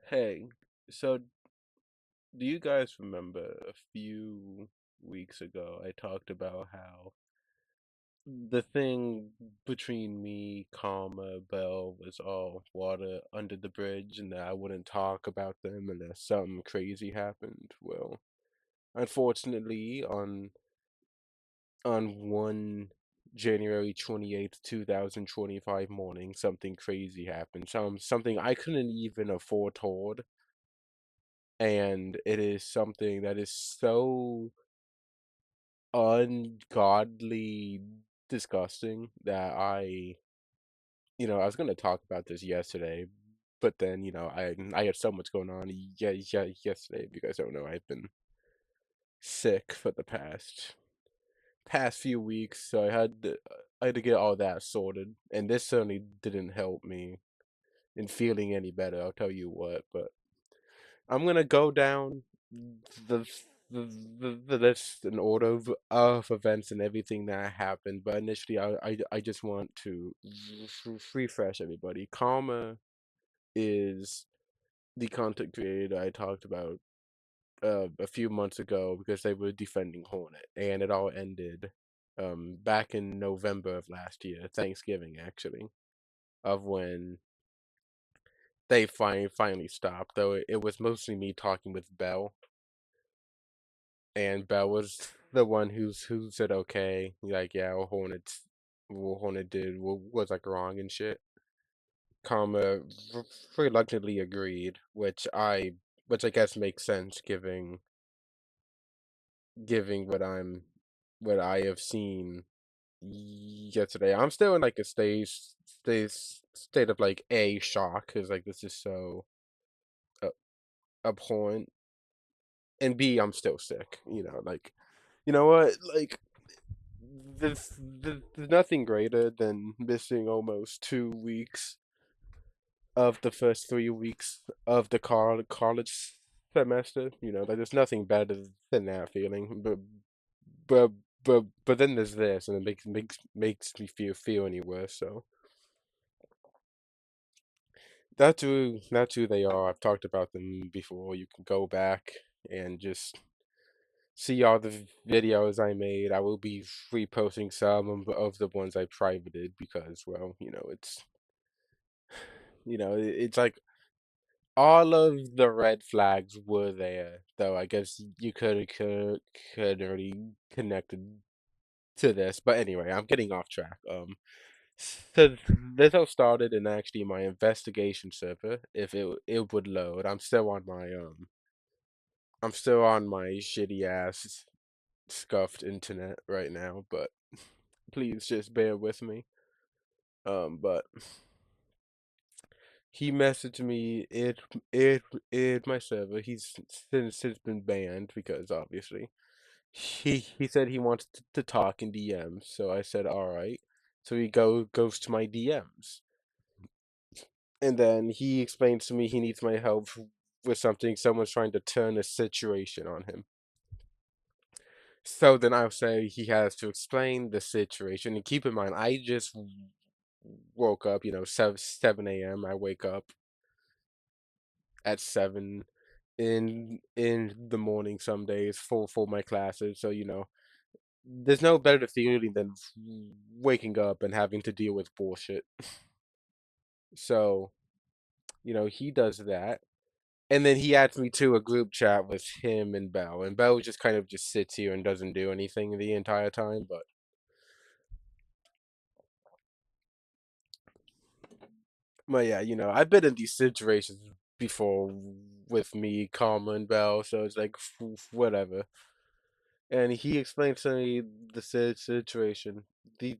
Hey, so do you guys remember a few weeks ago I talked about how the thing between me, Karma, Bell was all water under the bridge and that I wouldn't talk about them unless something crazy happened? Well, unfortunately, on one January 28th, 2025 morning, something crazy happened. Something I couldn't even have foretold, and it is something that is so ungodly disgusting that I was gonna talk about this yesterday, but then, I had so much going on. Yeah, yesterday. If you guys don't know, I've been sick for the past few weeks, so I had to get all that sorted, and this certainly didn't help me in feeling any better. I'll tell you what, but I'm gonna go down the the list and order of events and everything that happened. But initially, I just want to refresh everybody. Karma is the content creator I talked about a few months ago because they were defending Hornet, and it all ended back in November of last year, Thanksgiving actually, of when they finally stopped. Though it was mostly me talking with Bell, and Bell was the one who said okay, like yeah, what Hornet did was like wrong and shit. Karma reluctantly agreed, which I guess makes sense giving what I have seen yesterday. I'm still in like a state of like A, shock because like this is so uh, abhorrent, and B, I'm still sick. Like you know what, like there's nothing greater than missing almost 2 weeks of the first 3 weeks of the college semester. Like there's nothing better than that feeling. But but then there's this, and it makes me feel any worse. So that's who they are. I've talked about them before. You can go back and just see all the videos I made. I will be reposting some of the ones I privated because, well, it's like all of the red flags were there, though I guess you could already connected to this. But anyway, I'm getting off track. So this all started in actually my investigation server. If it would load, I'm still on my shitty ass scuffed internet right now, but please just bear with me. But he messaged me it my server. He's since been banned because obviously he said he wants to talk in DMs. So I said all right. So he goes to my DMs, and then he explains to me he needs my help with something. Someone's trying to turn a situation on him. So then I'll say he has to explain the situation. And keep in mind, I just woke up, 7 a.m. I wake up at 7 in the morning some days for my classes. So, there's no better feeling than waking up and having to deal with bullshit. So, he does that. And then he adds me to a group chat with him and Bell. And Bell just kind of just sits here and doesn't do anything the entire time. But yeah, I've been in these situations before with me, Karma, and Bell, so it's like whatever. And he explained to me the situation. The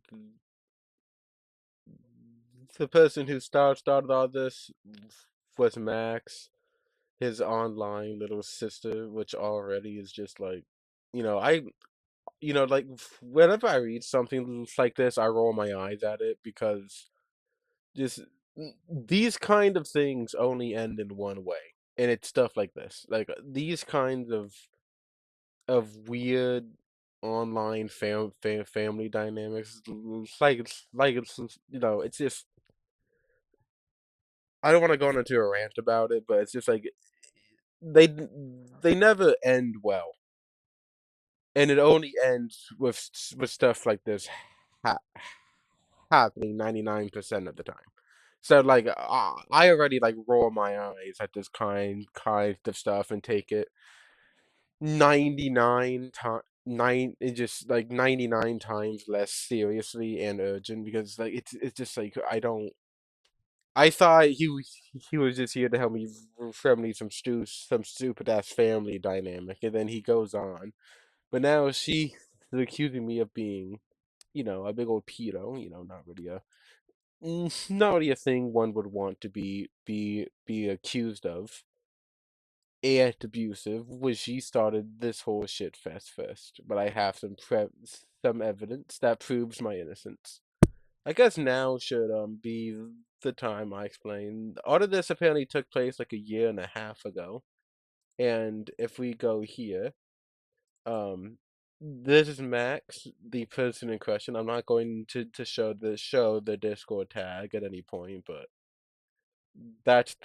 the person who started all this was Max, his online little sister, which already is just like, I like whenever I read something like this, I roll my eyes at it because just these kind of things only end in one way, and it's stuff like this, like these kinds of weird online family dynamics. It's like it's just I don't want to go into a rant about it, but it's just like they they never end well, and it only ends with stuff like this ha happening 99% of the time. So like I already like roll my eyes at this kind of stuff and take it 99 times nine it just like 99 times less seriously and urgent because like it's just like I thought he was just here to help me family some stupid ass family dynamic, and then he goes on. But now she is accusing me of being, a big old pedo. Not really a thing one would want to be accused of. And abusive, which she started this whole shit fest first. But I have some evidence that proves my innocence. I guess now should be the time I explain. All of this apparently took place like a year and a half ago. And if we go here, um this is Max, the person in question. I'm not going to show the Discord tag at any point, but that's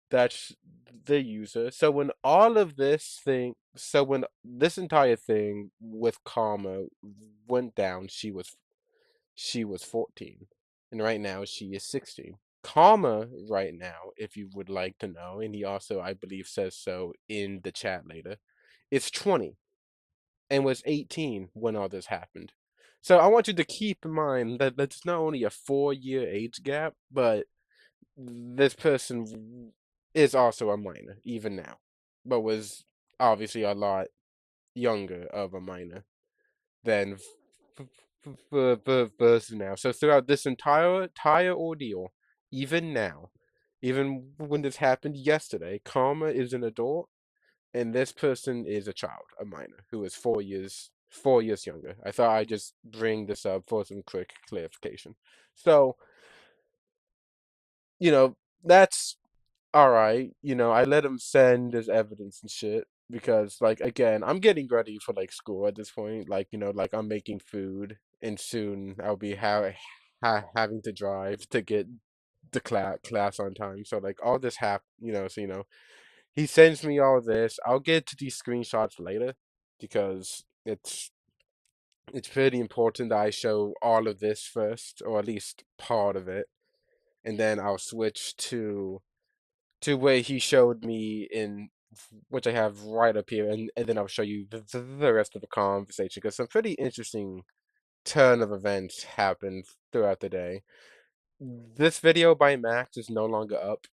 that's the user. So when this entire thing with Karma went down, she was 14, and right now she is 16. Karma right now, if you would like to know, and he also, I believe, says so in the chat later, is 20 and was 18 when all this happened. So I want you to keep in mind that that's not only a 4-year age gap, but this person is also a minor, even now, but was obviously a lot younger of a minor than versus now. So throughout this entire ordeal, even now, even when this happened yesterday, Karma is an adult, and this person is a child, a minor, who is 4 years younger. I thought I'd just bring this up for some quick clarification. So, you know, that's all right. I let him send his evidence and shit because, like, again, I'm getting ready for like school at this point. Like, like I'm making food, and soon I'll be having to drive to get the class on time. So like all this So he sends me all this. I'll get to these screenshots later because it's pretty important that I show all of this first, or at least part of it, and then I'll switch to where he showed me in which I have right up here, and then I'll show you the rest of the conversation because some pretty interesting turn of events happened throughout the day. This video by Max is no longer up.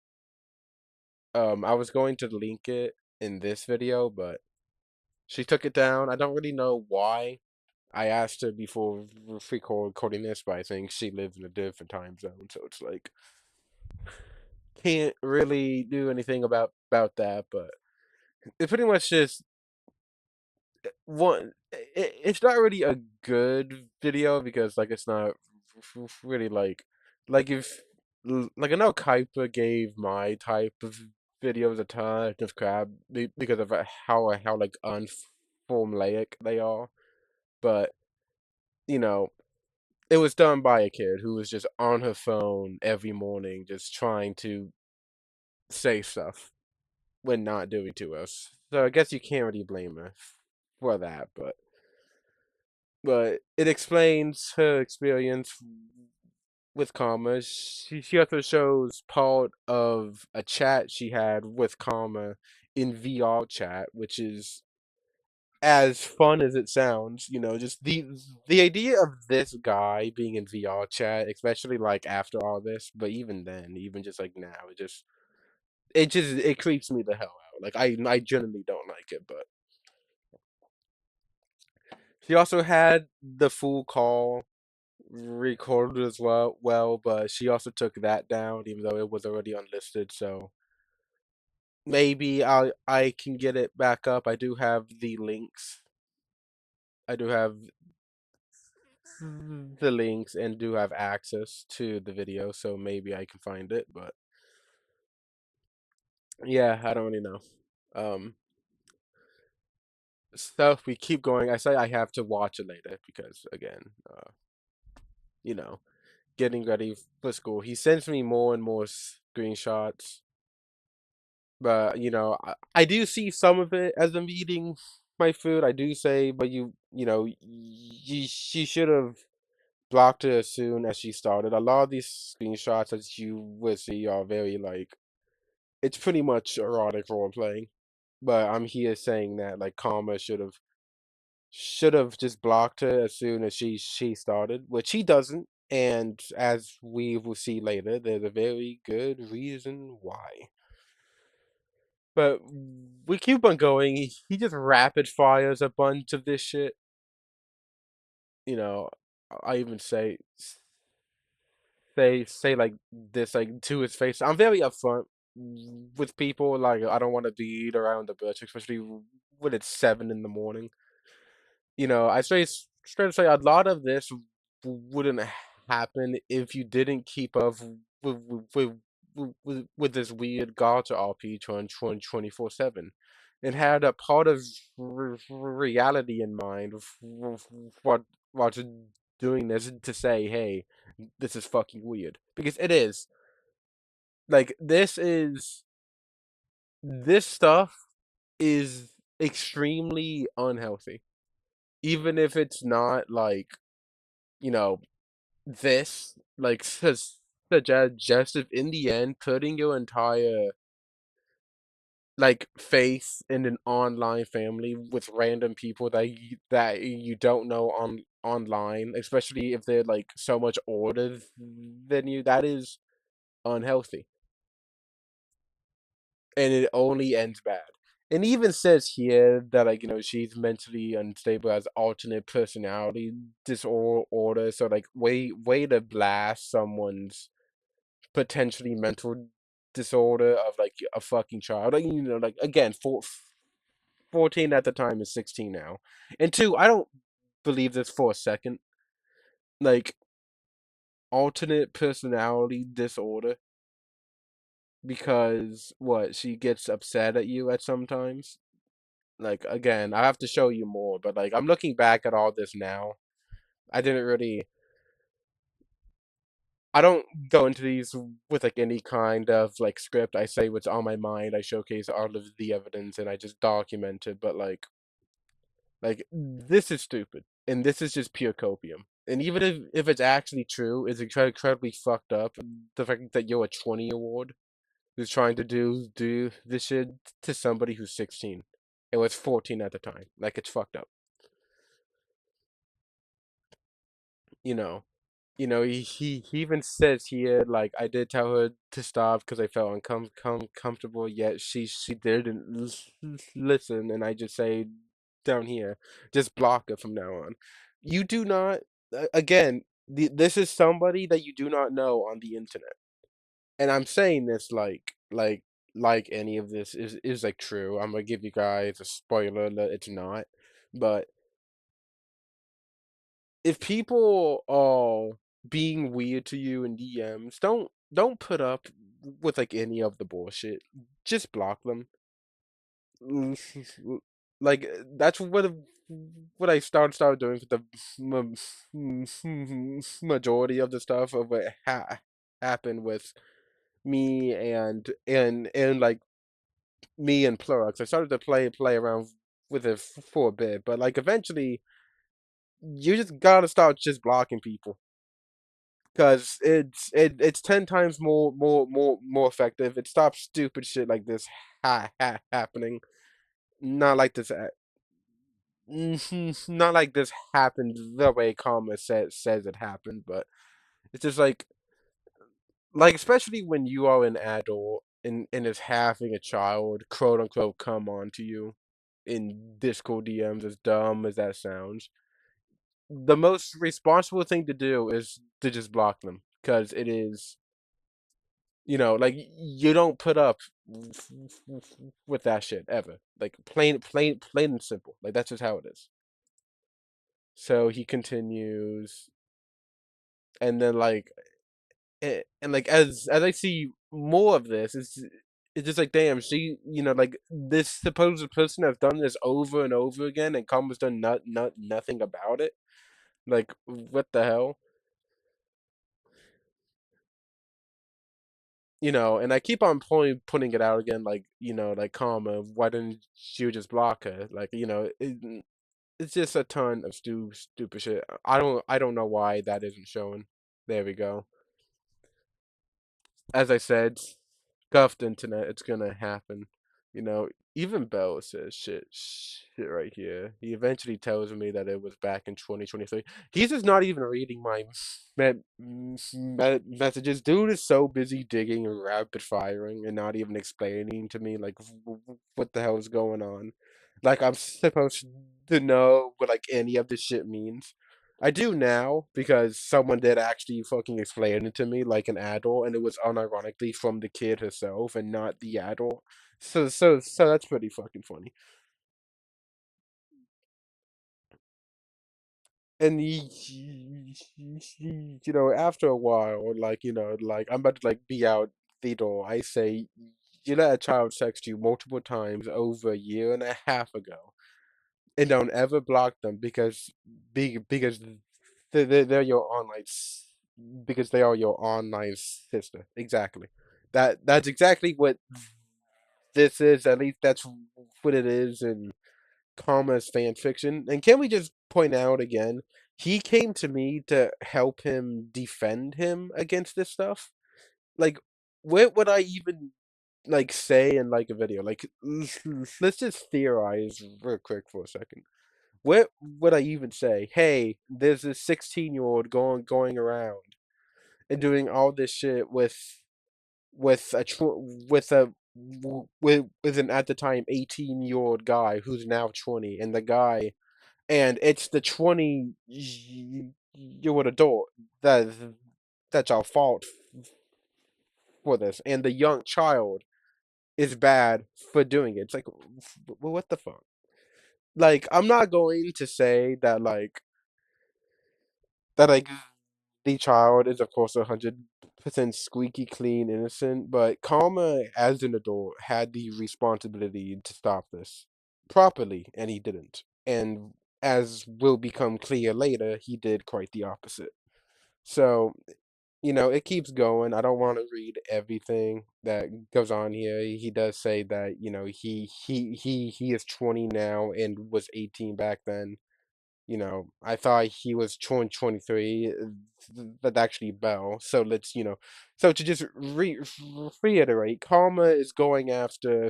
I was going to link it in this video, but she took it down. I don't really know why. I asked her before recording this, but I think she lives in a different time zone, so it's like can't really do anything about that. But it pretty much just one. It's not really a good video because like it's not really like if like I know Kuiper gave my type of videos a ton of crap because of how like unformulaic they are, but you know it was done by a kid who was just on her phone every morning just trying to say stuff when not doing to us. So I guess you can't really blame her for that, but it explains her experience with Karma. She also shows part of a chat she had with Karma in VR chat, which is as fun as it sounds. Just the idea of this guy being in VR chat, especially like after all this, but even then, even just like now, it creeps me the hell out. Like I generally don't like it, but she also had the full call recorded as well, but she also took that down, even though it was already unlisted. So maybe I can get it back up. I do have the links. I do have the links and do have access to the video, so maybe I can find it. But yeah, I don't really know. Um, so we keep going. I say I have to watch it later because again, you know, getting ready for school. He sends me more and more screenshots, but I do see some of it as I'm eating my food. I do say, but she should have blocked her as soon as she started. A lot of these screenshots that you would see are very like it's pretty much erotic role playing. But I'm here saying that like Karma should have just blocked her as soon as she started, which he doesn't. And as we will see later, there's a very good reason why. But we keep on going. He just rapid fires a bunch of this shit. You know, I even say like this like to his face. I'm very upfront with people. Like I don't want to beat around the bush, especially when it's 7 in the morning. I straight to say a lot of this wouldn't happen if you didn't keep up with this weird gacha RP 24/7 and had a part of reality in mind what while doing this to say, hey, this is fucking weird because it is like this stuff is extremely unhealthy even if it's not like you know this like suggest if in the end putting your entire like faith in an online family with random people that you don't know online, especially if they're like so much older than you, that is unhealthy and it only ends bad. And even says here that like she's mentally unstable as alternate personality disorder. So like way to blast someone's potentially mental disorder of like a fucking child. Like like again, 14 at the time is 16 now. And two, I don't believe this for a second. Like alternate personality disorder because what she gets upset at you at sometimes. Like again, I have to show you more, but like I'm looking back at all this now. I didn't really I don't go into these with like any kind of like script. I say what's on my mind. I showcase all of the evidence and I just document it. But like this is stupid, and this is just pure copium. And even if it's actually true, it's incredibly fucked up. The fact that you're a 20-year-old who's trying to do this shit to somebody who's 16. It was 14 at the time. Like it's fucked up. You know. He even says here, like, I did tell her to stop because I felt uncomfortable, yet she didn't listen, and I just say down here, just block her from now on. You do not, again, this is somebody that you do not know on the internet, and I'm saying this like any of this is like true. I'm gonna give you guys a spoiler alert, it's not, but if people are being weird to you in DMs, don't put up with like any of the bullshit. Just block them. Like that's what I started doing with the majority of the stuff of what happened with me and like me and Plurux. I started to play around with it for a bit, but like eventually you just gotta start just blocking people. Because it's 10 times more effective. It stops stupid shit like this happening. Not like this. Not like this happened the way Karma says it happened, but it's just like especially when you are an adult and is having a child quote unquote come on to you in Discord DMs, as dumb as that sounds. The most responsible thing to do is to just block them because it is like you don't put up with that shit ever. Like plain and simple. Like that's just how it is. So he continues, and then and like as I see more of this, it's just like damn, she like this supposed person has done this over and over again, and Karma's done nothing about it. Like what the hell? and I keep on putting it out again, like, like, Karma, why didn't you just block her? Like, it's just a ton of stupid shit. I don't know why that isn't showing. There we go. As I said, scuffed internet, it's gonna happen. You know, even Bell says shit right here. He eventually tells me that it was back in 2023. He's just not even reading my messages. Dude is so busy digging and rapid firing and not even explaining to me like what the hell is going on. Like I'm supposed to know what like any of this shit means. I do now because someone did actually fucking explain it to me like an adult, and it was unironically from the kid herself and not the adult. So that's pretty fucking funny. And after a while, like like I'm about to like be out the door. I say, you let a child text you multiple times over a year and a half ago, and don't ever block them because they're your online because they are your online sister. Exactly. That's exactly what this is. At least that's what it is in Karma's fan fiction. And can we just point out again? He came to me to help him defend him against this stuff. Like, what would I even like say in like a video? Like, let's just theorize real quick for a second. What would I even say? Hey, there's this 16-year-old going around and doing all this shit with a with an at the time 18-year-old guy who's now 20, and it's the 20-year-old adult that that's our fault for this, and the young child is bad for doing it. It's like, what the fuck? Like, I'm not going to say that the child is of course 100% squeaky clean innocent, but Karma as an adult had the responsibility to stop this properly, and he didn't. And as will become clear later, he did quite the opposite. So, it keeps going. I don't want to read everything that goes on here. He does say that, he is 20 now and was 18 back then. I thought he was 23, but actually Bell. So so to just reiterate, Karma is going after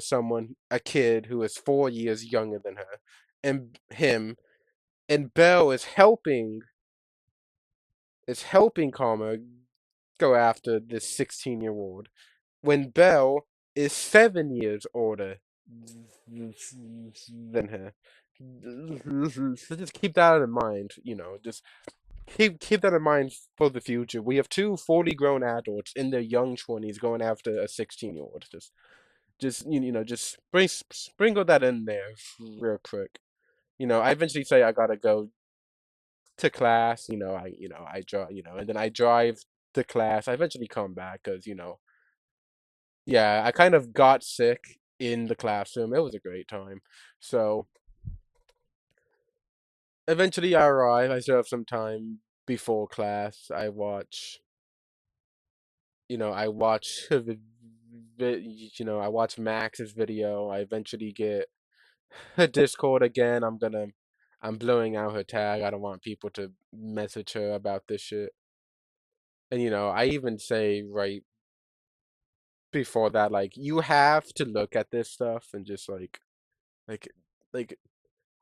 a kid who is 4 years younger than her, and him, and Bell is helping Karma go after this 16-year-old when Belle is 7 years older than her. So just keep that in mind, just keep that in mind for the future. We have two fully grown adults in their young 20s going after a 16-year-old. Just sprinkle that in there real quick. I eventually say I gotta go to class. I drive. And then I drive to class. I eventually come back because yeah, I kind of got sick in the classroom. It was a great time. So eventually I arrive. I still have some time before class. I watch I watch Max's video. I eventually get her Discord again. I'm blowing out her tag. I don't want people to message her about this shit. And I even say right before that, like, you have to look at this stuff and just like like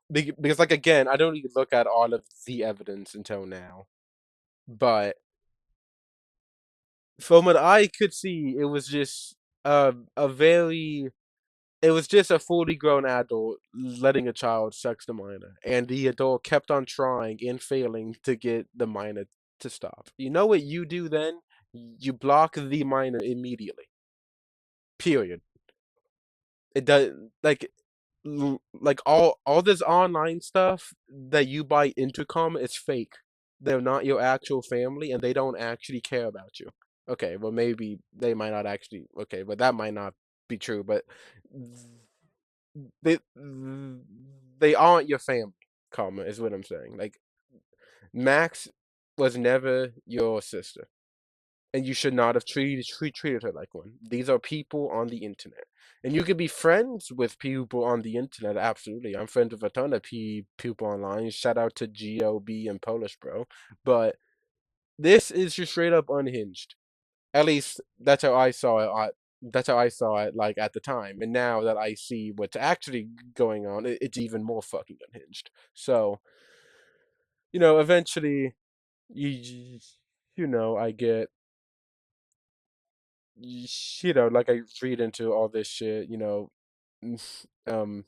because, like, again, I don't even look at all of the evidence until now, but from what I could see, a very it was just a fully grown adult letting a child sex the minor, and the adult kept on trying and failing to get the minor to stop. You know what you do then? You block the minor immediately. Period. It does like like all this online stuff that you buy intercom is fake. They're not your actual family, and they don't actually care about you. Okay, well, maybe they might not actually. Okay, but that might not be true. But they they aren't your family. Karma is what I'm saying. Like, Max was never your sister. and you should not have treated her like one. These are people on the internet. And you could be friends with people on the internet, absolutely. I'm friends with a ton of people online. Shout out to GOB and Polish Bro. But this is just straight up unhinged. At least that's how I saw it. That's how I saw it, like at the time. And now that I see what's actually going on, it's even more fucking unhinged. So, eventually, you, I get, like I read into all this shit. Um,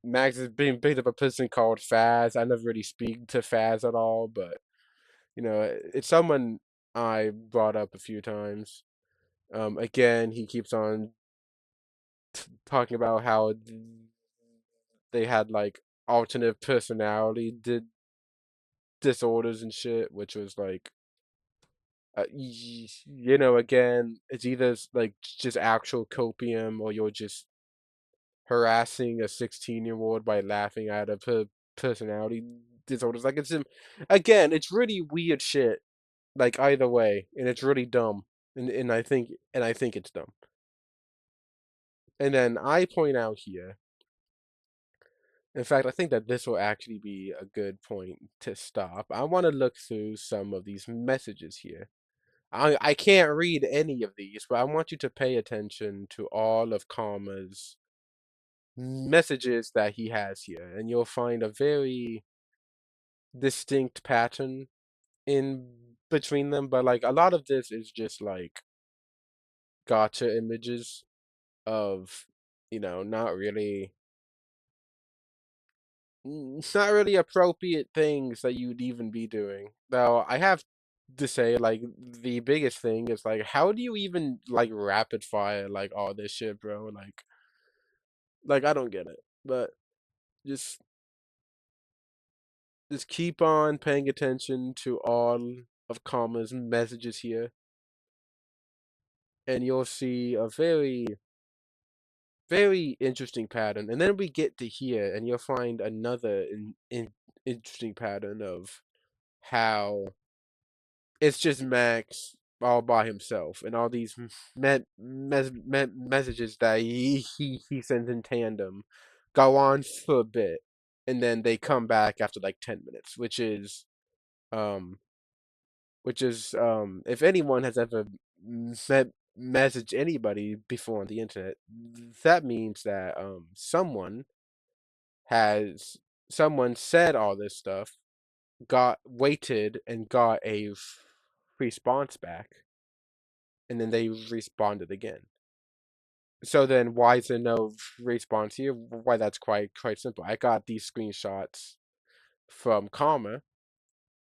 Max is being big of a person called Faz. I never really speak to Faz at all, but it's someone I brought up a few times. Again, he keeps on talking about how they had like alternate personality disorders and shit, which was like, again, it's either like just actual copium or you're just harassing a 16-year-old by laughing at a personality disorders. Like again, it's really weird shit. Like either way, and it's really dumb, and I think it's dumb. And then I point out here. In fact, I think that this will actually be a good point to stop. I want to look through some of these messages here. I can't read any of these, but I want you to pay attention to all of Karma's messages that he has here, and you'll find a very distinct pattern in between them. But like a lot of this is just like gotcha images of, not really not really appropriate things that you'd even be doing. Now, I have to say, like, the biggest thing is like, how do you even like rapid fire like all this shit, bro? Like I don't get it. But just just keep on paying attention to all of Karma's messages here, and you'll see a very, very interesting pattern. And then we get to here, and you'll find another interesting pattern of how it's just Max all by himself, and all these messages that he sends in tandem go on for a bit, and then they come back after like 10 minutes, um, if anyone has ever messaged anybody before on the internet, that means that has someone said all this stuff, got waited and got a response back, and then they responded again. So then why is there no response here? Why, that's quite simple. I got these screenshots from Karma,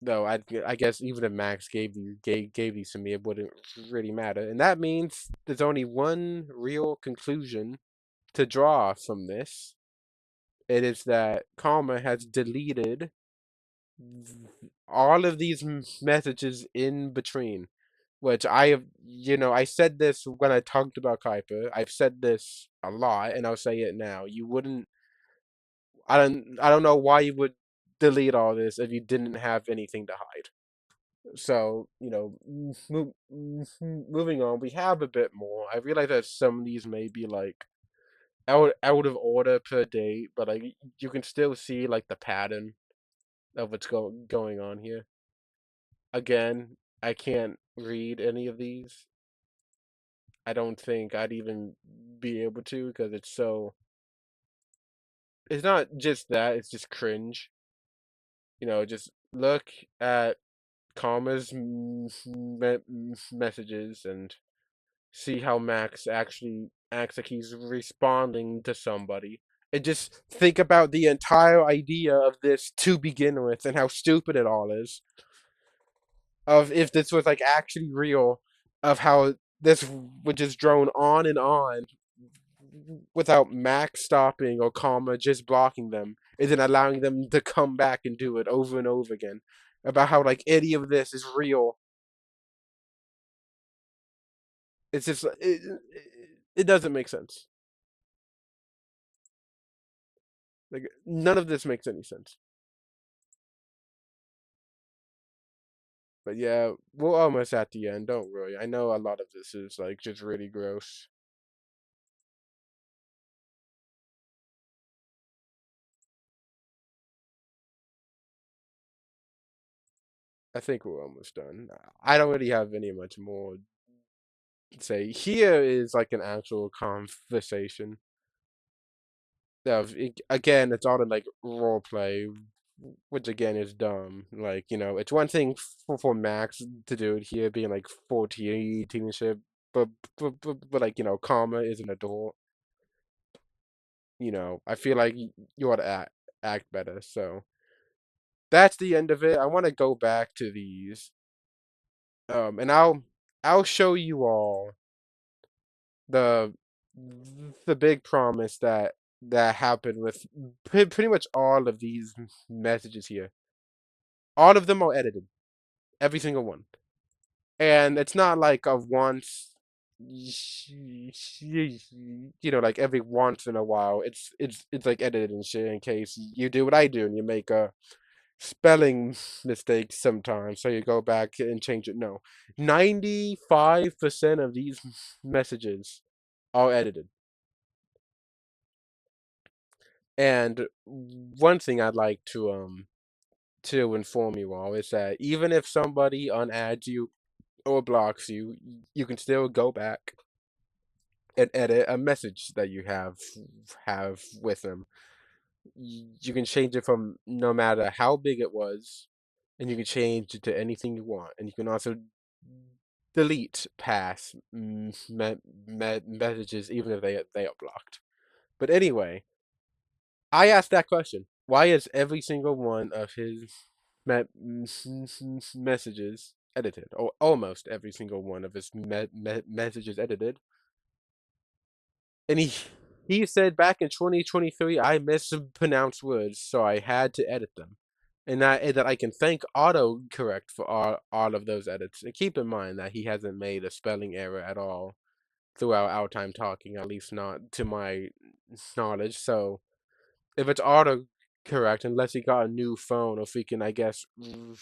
though I guess even if Max gave these to me, it wouldn't really matter. And that means there's only one real conclusion to draw from this. It is that Karma has deleted all of these messages in between, which I have, I said this when I talked about Kuiper. I've said this a lot, and I'll say it now. You wouldn't. I don't know why you would delete all this if you didn't have anything to hide. So, moving on, we have a bit more. I realize that some of these may be like out of order per date, but like you can still see like the pattern of what's going on here. Again, I can't read any of these. I don't think I'd even be able to because it's not just that, it's just cringe. Just look at Karma's messages and see how Max actually acts like he's responding to somebody. And just think about the entire idea of this to begin with and how stupid it all is. Of if this was like actually real, of how this would just drone on and on without Max stopping or Karma just blocking them, and then allowing them to come back and do it over and over again. About how like any of this is real. It's just it doesn't make sense. Like none of this makes any sense. But yeah, we're almost at the end. Don't worry. I know a lot of this is like just really gross. I think we're almost done. I don't really have any much more to say. Here is like an actual conversation. Again, it's all in like role play, which again is dumb. Like, it's one thing for Max to do it here, being like 14 and shit, but, but like, Karma is an adult. I feel like you ought to act better. So that's the end of it. I want to go back to these, and I'll show you all the the big promise that happened with pretty much all of these messages here. All of them are edited, every single one, and it's not like a once, like every once in a while. It's like edited and shit in case you do what I do and you make a spelling mistake sometimes, so you go back and change it. No, 95% of these messages are edited. And one thing I'd like to inform you all is that even if somebody unadds you or blocks you, you can still go back and edit a message that you have with them. You can change it from no matter how big it was, and you can change it to anything you want. And you can also delete past messages even if they are blocked. But anyway, I asked that question. Why is every single one of his messages edited, or almost every single one of his messages edited? And he said back in 2023, I mispronounced words, so I had to edit them. And that I can thank autocorrect for all of those edits. And keep in mind that he hasn't made a spelling error at all throughout our time talking, at least not to my knowledge. So if it's autocorrect, unless he got a new phone, or if we can, I guess,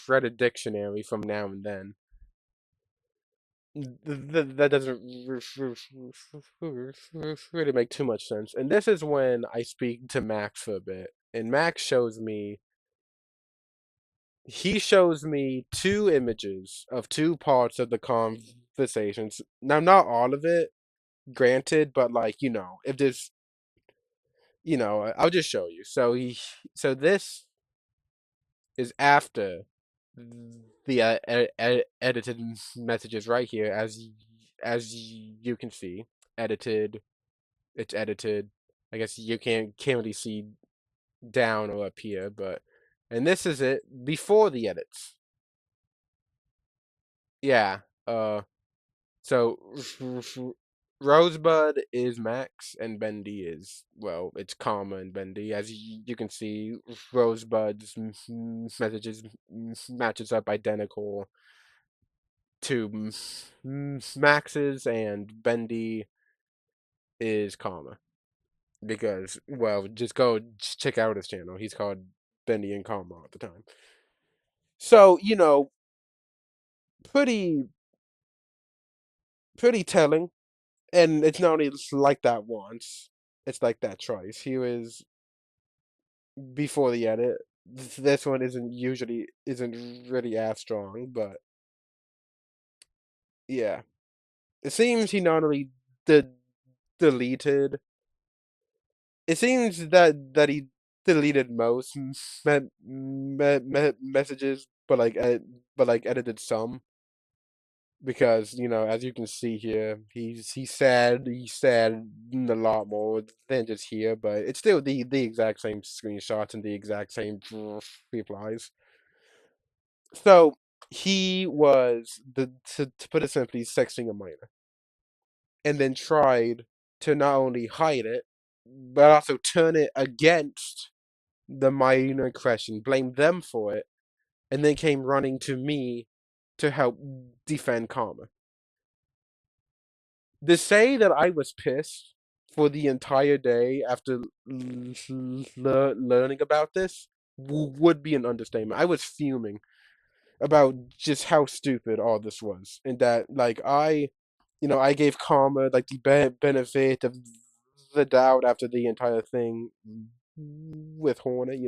read a dictionary from now and then, that doesn't really make too much sense. And this is when I speak to Max for a bit, and Max he shows me two images of two parts of the conversations. Now, not all of it, granted, but like, if there's, I'll just show you. So this is after the edited messages right here, as you can see, edited. It's edited. I guess you can't really see down or up here, and this is it before the edits. Yeah. So Rosebud is Max and Bendy is, well, it's Karma and Bendy. As you can see, Rosebud's messages matches up identical to Max's, and Bendy is Karma. Because, well, just go check out his channel. He's called Bendy and Karma all the time. So, pretty pretty telling. And it's not only like that once, it's like that twice. He was before the edit. This one isn't really as strong, but yeah. It seems he not only did deleted. It seems that he deleted most messages, but like edited some, because as you can see here, he said a lot more than just here, but it's still the exact same screenshots and the exact same replies. So he was, to put it simply, sexting a minor, and then tried to not only hide it, but also turn it against the minor in question, blamed them for it, and then came running to me to help defend Karma. To say that I was pissed for the entire day after learning about this would be an understatement. I was fuming. about just how stupid all this was, and that like I gave Karma like the benefit of the doubt after the entire thing with Hornet.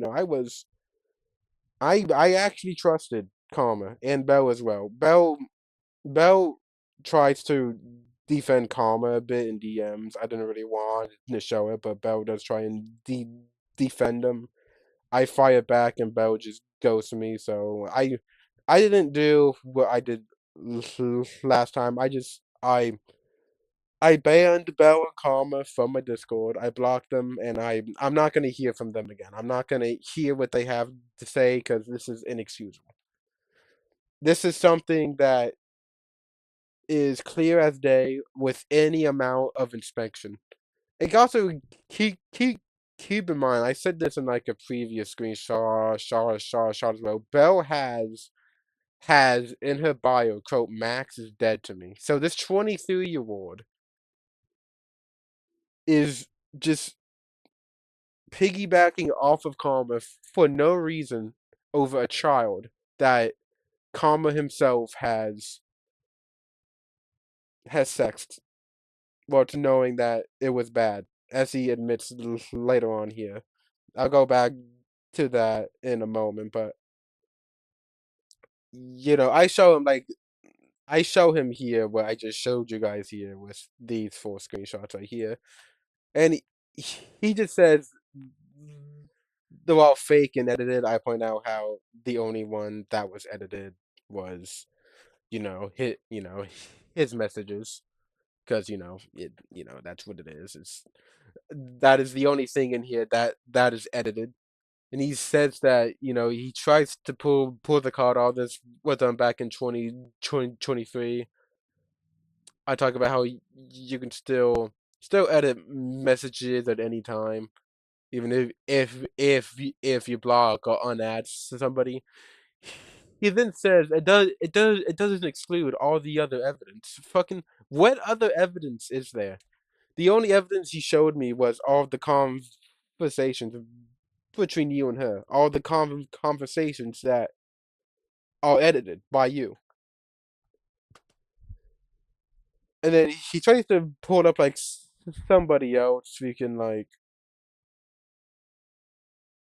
I actually trusted Karma and Bell as well. Bell tries to defend Karma a bit in DMs. I didn't really want to show it, but Bell does try and defend him. I fire back and Bell just goes to me. So I didn't do what I did last time. I banned Bell and Karma from my Discord. I blocked them, and I'm not gonna hear from them again. I'm not gonna hear what they have to say because this is inexcusable. This is something that is clear as day with any amount of inspection. It also keep in mind. I said this in like a previous shot as well. Bell has in her bio quote Max is dead to me. So this 23-year-old is just piggybacking off of Karma for no reason over a child that Karma himself has sexed, well, to knowing that it was bad, as he admits later on here. I'll go back to that in a moment, but I show him here what I just showed you guys here with these four screenshots right here, and he just says they're all fake and edited. I point out how the only one that was edited was his messages because that's what it is. That is the only thing in here that is edited. And he says that he tries to pull the card all this with them back in 2023. I talk about how you can still edit messages at any time, even if you block or unadd somebody. He then says it doesn't exclude all the other evidence. Fucking what other evidence is there? The only evidence he showed me was all of the conversations between you and her, all the conversations that are edited by you. And then he tries to pull up like somebody else who can like,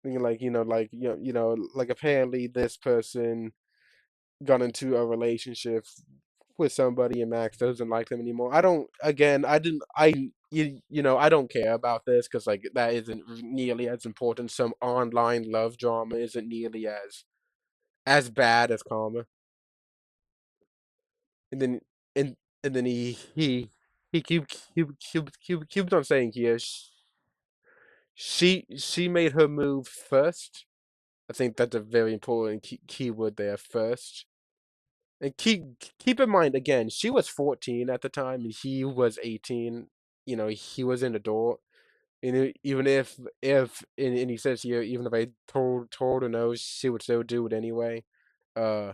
like apparently this person got into a relationship with somebody and Max doesn't like them anymore. I don't. Again, I didn't. I don't care about this because like that isn't nearly as important. Some online love drama isn't nearly as bad as Karma. And then and then he keeps on saying here she made her move first. I think that's a very important keyword there, first. And keep in mind again, she was 14 at the time, and he was 18. He was an adult. And even and he says here, even if I told her no, she would still do it anyway. Uh,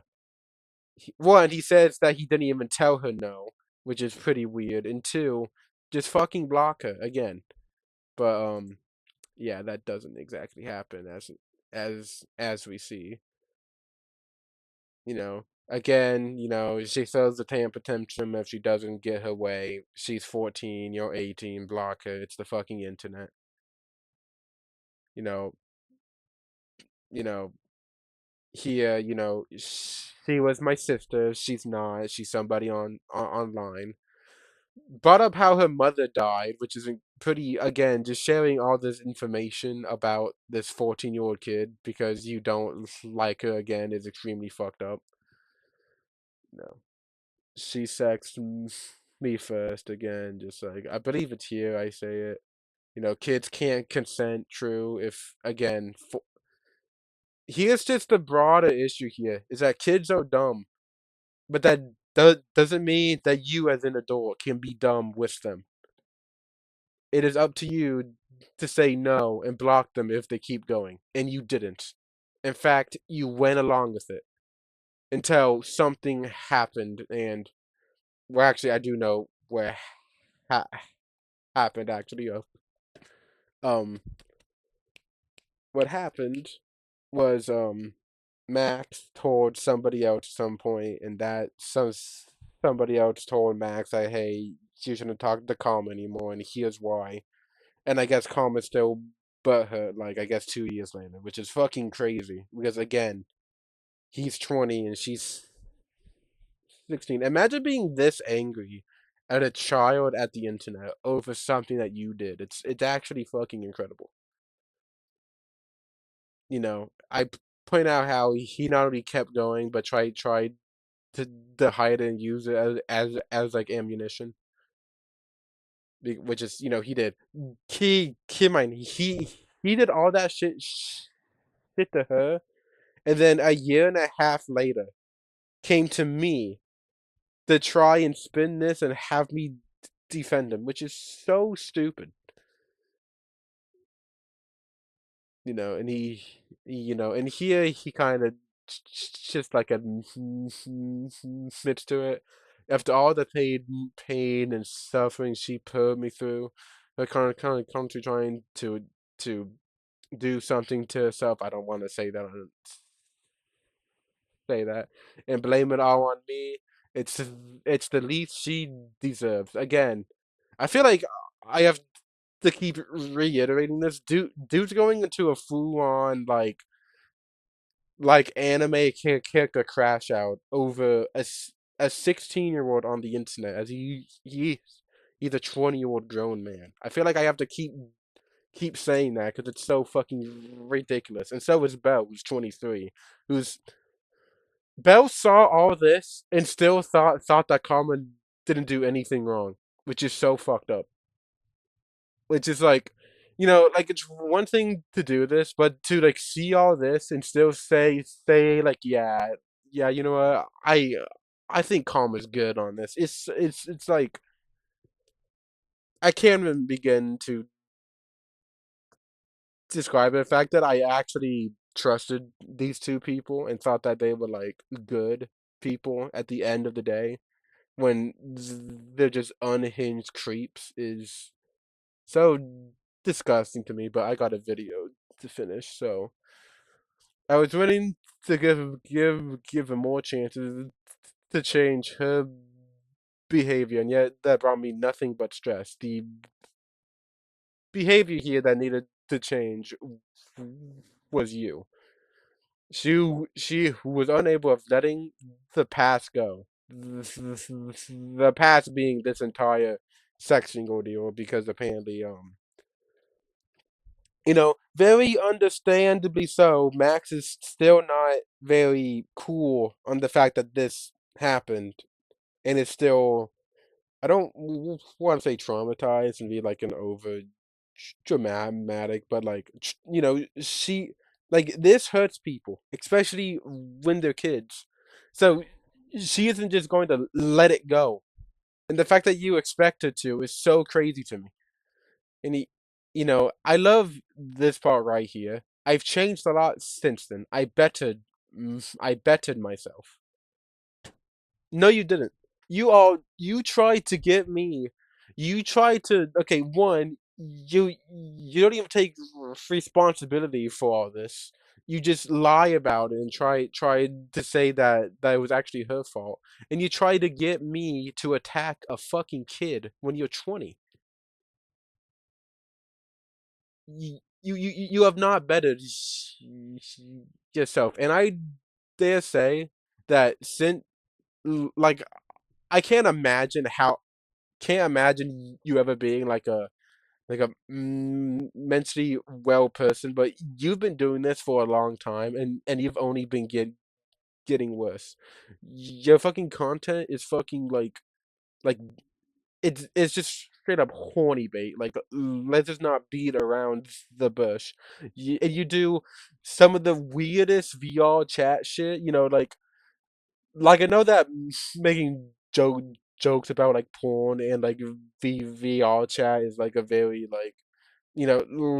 One, he says that he didn't even tell her no, which is pretty weird. And two, just fucking block her again. But yeah, that doesn't exactly happen as we see. Again, she throws the temper tantrum if she doesn't get her way. She's 14, you're 18, block her. It's the fucking internet. You know, you know, here, she was my sister. She's not. She's somebody online. Brought up how her mother died, which is pretty, again, just sharing all this information about this 14-year-old kid because you don't like her again is extremely fucked up. No. She sexed me first again, just like I believe it's here. I say it. Kids can't consent. True. If again, here's just the broader issue here: is that kids are dumb, but that doesn't mean that you, as an adult, can be dumb with them. It is up to you to say no and block them if they keep going, and you didn't. In fact, you went along with it until something happened, and well, actually, I do know where ha- happened actually. Um, what happened was Max told somebody else at some point, and that somebody else told Max that, hey, you shouldn't talk to Karma anymore, and here's why. And I guess Karma's still butthurt, like, I guess 2 years later, which is fucking crazy. Because, again, he's 20 and she's 16. Imagine being this angry at a child at the internet over something that you did. It's actually fucking incredible. I point out how he not only kept going, but tried to hide it and use it as like ammunition, which is he did. Keep in mind he did all that shit to her, and then a year and a half later came to me to try and spin this and have me defend him, which is so stupid. And and here he kind of just like admits to it. After all the pain and suffering she put me through, her kind of country trying to do something to herself. I don't want to say that. I don't say that and blame it all on me. It's it's the least she deserves. Again, I feel like I have to keep reiterating this. Dude's going into a full on like anime character crash out over a 16-year-old on the internet as he's a 20-year-old grown man. I feel like I have to keep saying that because it's so fucking ridiculous. And so is Belle, who's 23, who's Belle saw all this and still thought that Carmen didn't do anything wrong, which is so fucked up. Which is like, like it's one thing to do this, but to like see all this and still say like, yeah, yeah, you know what? I think Karma's good on this. It's like I can't even begin to describe it. The fact that I actually trusted these two people and thought that they were like good people at the end of the day when they're just unhinged creeps is so disgusting to me, but I got a video to finish, so I was willing to give him more chances to change her behavior, and yet that brought me nothing but stress. The behavior here that needed to change was you. She was unable of letting the past go. The past being this entire sexting ordeal because apparently very understandably so, Max is still not very cool on the fact that this happened, and it's still. I don't want to say traumatized and be like an over dramatic, but like she like this hurts people, especially when they're kids. So she isn't just going to let it go, and the fact that you expect her to is so crazy to me. And I love this part right here. I've changed a lot since then. I bettered myself. No, you didn't. You tried to get me. You tried to. Okay, one, you don't even take responsibility for all this. You just lie about it and try to say that it was actually her fault. And you try to get me to attack a fucking kid when you're 20. You have not bettered yourself, and I dare say that since like I can't imagine you ever being like a mentally well person, but you've been doing this for a long time, and you've only been getting worse. Your fucking content is fucking like it's just straight up horny bait. Like, let's just not beat around the bush. And you do some of the weirdest VR chat shit. Like I know that making jokes about like porn and like VR chat is like a very like you know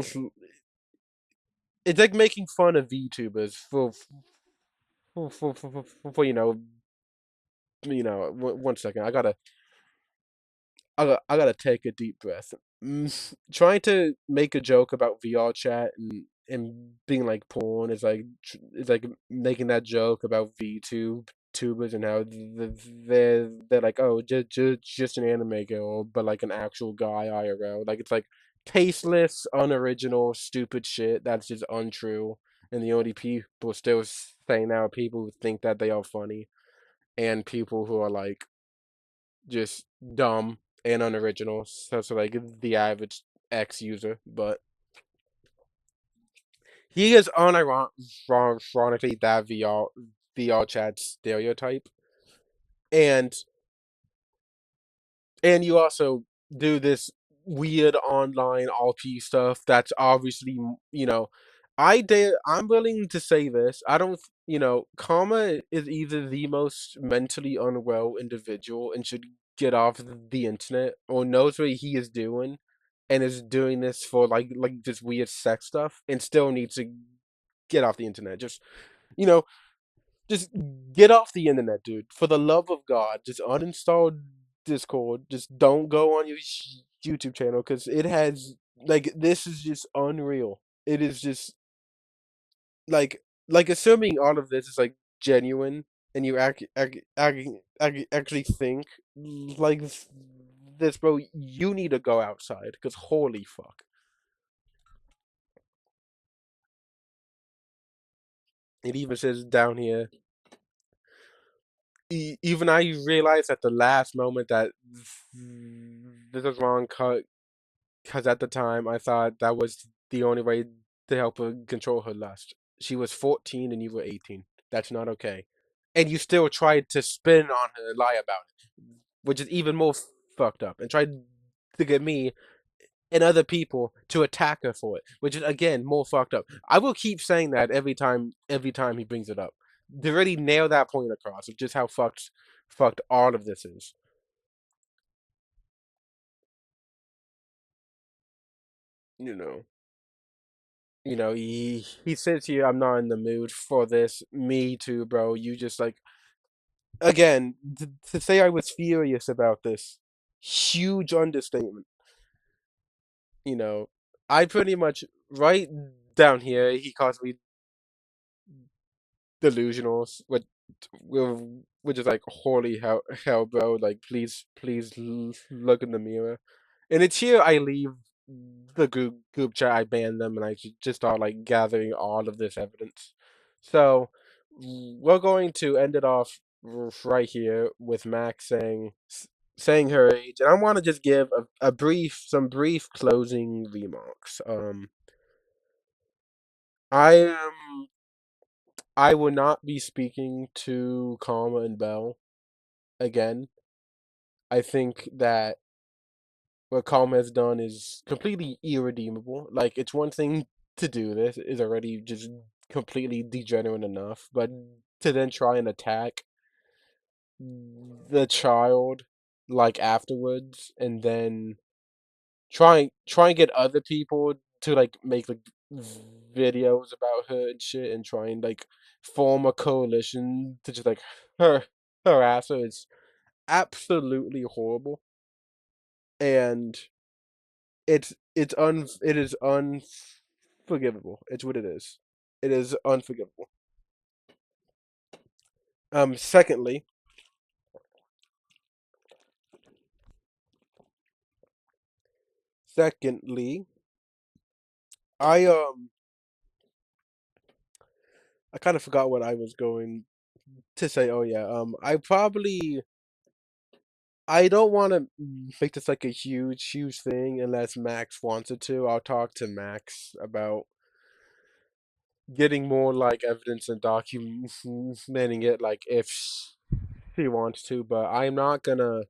it's like making fun of VTubers for one second. I gotta take a deep breath. Trying to make a joke about VR chat and being like porn is like it's like making that joke about VTubers and how they're like, oh, just an anime girl, but like an actual guy IRL. Like it's like tasteless, unoriginal, stupid shit that's just untrue. And the only people still saying now are people who think that they are funny, and people who are like just dumb and unoriginal. So like the average X user, but he is unironically that VR chat stereotype, and you also do this weird online RP stuff that's obviously, I'm willing to say this. I don't, Karma is either the most mentally unwell individual and should get off the internet, or knows what he is doing and is doing this for like this weird sex stuff and still needs to get off the internet. You know, just get off the internet, dude. For the love of God, just uninstall Discord. Just don't go on your YouTube channel because it has like this is just unreal. It is just like assuming all of this is like genuine and you actually think like this, bro. You need to go outside because holy fuck. It even says down here. Even I realized at the last moment that this is wrong because at the time I thought that was the only way to help her control her lust. She was 14 and you were 18. That's not okay. And you still tried to spin on her and lie about it, which is even more fucked up. And tried to get me and other people to attack her for it, which is again more fucked up. I will keep saying that every time he brings it up. To really nail that point across of just how fucked all of this is. You know. He says here, I'm not in the mood for this. Me too, bro. You just like again to say I was furious about this. Huge understatement. You know, I pretty much right down here. He calls me delusional, which is like holy hell, bro. Like please look in the mirror. And it's here I leave the group chat. I ban them, and I just start like gathering all of this evidence. So we're going to end it off right here with Max saying her age, and I want to just give some brief closing remarks. I am. I will not be speaking to Karma and Bell again. I think that what Karma has done is completely irredeemable. Like, it's one thing to do this, is already just completely degenerate enough, but to then try and attack the child, like, afterwards, and then try and get other people to, like, make, like, videos about her and shit, and try and, like, form a coalition to just, like, her harass her is absolutely horrible. And it is unforgivable. It's what it is. It is unforgivable. Secondly, secondly, I I kind of forgot what I was going to say. Oh yeah, I don't want to make this like a huge thing unless Max wants it to. I'll talk to Max about getting more like evidence and documenting it, like if he wants to. But I'm not gonna.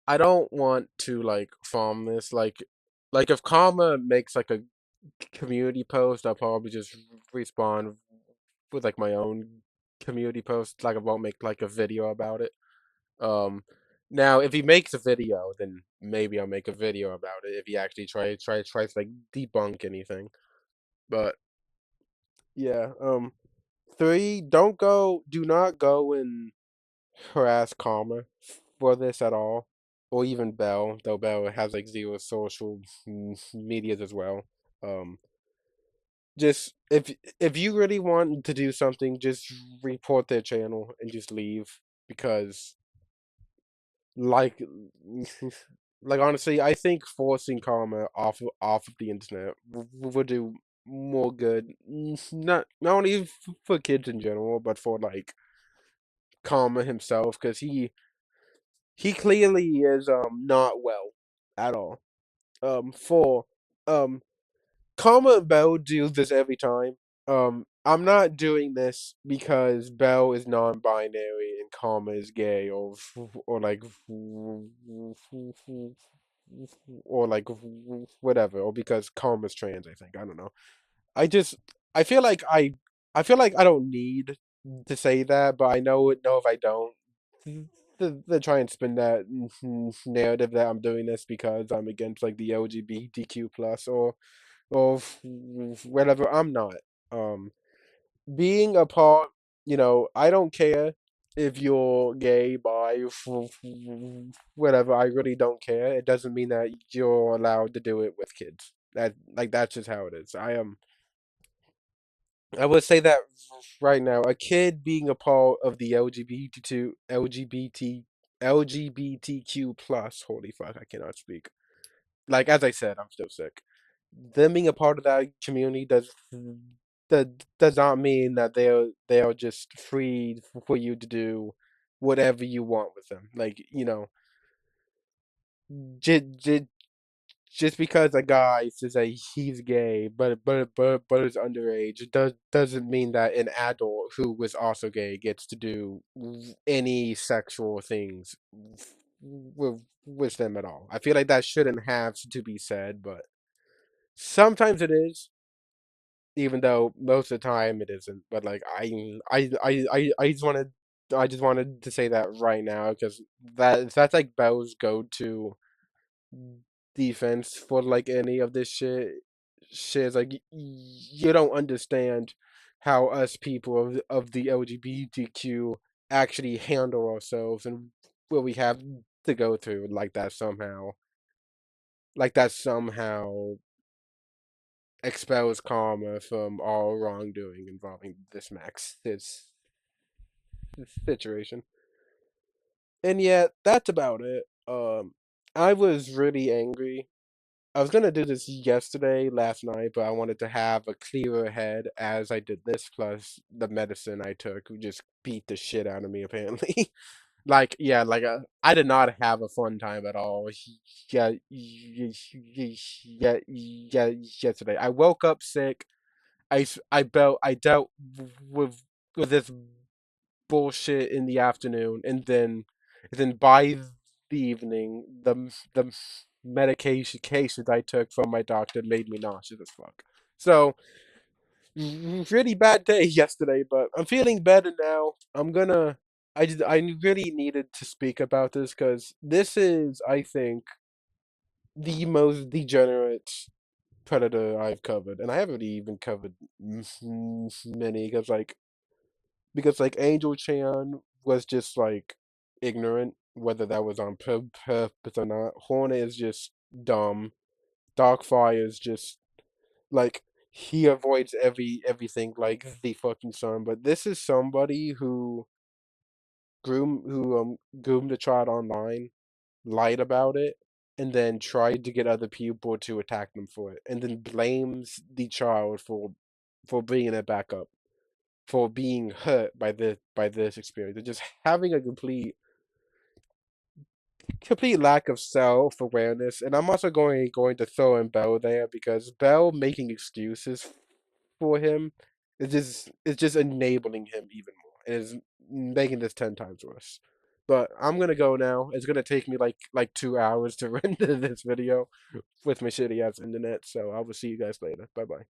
I don't want to like farm this. Like if Karma makes like a community post, I'll probably just respawn with like my own community post. Like I won't make like a video about it. Um, Now if he makes a video, then maybe I'll make a video about it. If he actually tries to like debunk anything. But yeah. Three, do not go and harass Karma for this at all, or even Bell, though Bell has like zero social medias as well. Um, Just if you really want to do something, just report their channel and just leave because like like honestly, I think forcing karma off of the internet would do more good. Not only for kids in general, but for like karma himself, because he clearly is not well at all. For um Karma and Bell do this every time. I'm not doing this because Bell is non-binary and Karma is gay, or like or like whatever, or because Karma's trans. I think I don't know. I just I feel like I feel like I don't need to say that, but I know if I don't, they try and spin that narrative that I'm doing this because I'm against like the LGBTQ plus or whatever. I'm not. Um, being a part, I don't care if you're gay, bi, whatever. I really don't care. It doesn't mean that you're allowed to do it with kids. That's just how it is. I would say that right now, a kid being a part of the LGBTQ plus. Holy fuck, I cannot speak. Like as I said, I'm still sick. Them being a part of that community does not mean that they are just free for you to do whatever you want with them. Like just just because a guy says that he's gay, but is underage, doesn't mean that an adult who was also gay gets to do any sexual things with them at all. I feel like that shouldn't have to be said, but sometimes it is, even though most of the time it isn't. But like I just wanted to say that right now because that's like Bell's go-to defense for like any of this shit is like you don't understand how us people of the LGBTQ actually handle ourselves and what we have to go through like that somehow expels karma from all wrongdoing involving this situation. And yet that's about it. I was really angry. I was gonna do this yesterday, last night, but I wanted to have a clearer head as I did this, plus the medicine I took just beat the shit out of me, apparently. Like, yeah, like, I did not have a fun time at all. Yeah, yeah, yesterday. I woke up sick. I dealt with with this bullshit in the afternoon, and then by the evening, the medications I took from my doctor made me nauseous as fuck. So really bad day yesterday, but I'm feeling better now. I really needed to speak about this because this is, I think, the most degenerate predator I've covered, and I haven't really even covered many because Angel Chan was just like ignorant, whether that was on purpose or not. Hornet is just dumb. Darkfire is just like he avoids everything like the fucking sun. But this is somebody who groomed a child online, lied about it, and then tried to get other people to attack them for it, and then blames the child for bringing it back up, for being hurt by this experience. They're just having a complete lack of self awareness. And I'm also going to throw in Bell there because Bell making excuses for him is just enabling him even more. It is making this 10 times worse. But I'm gonna go now. It's gonna take me like 2 hours to render this video with my shitty ass internet. So I will see you guys later. Bye bye.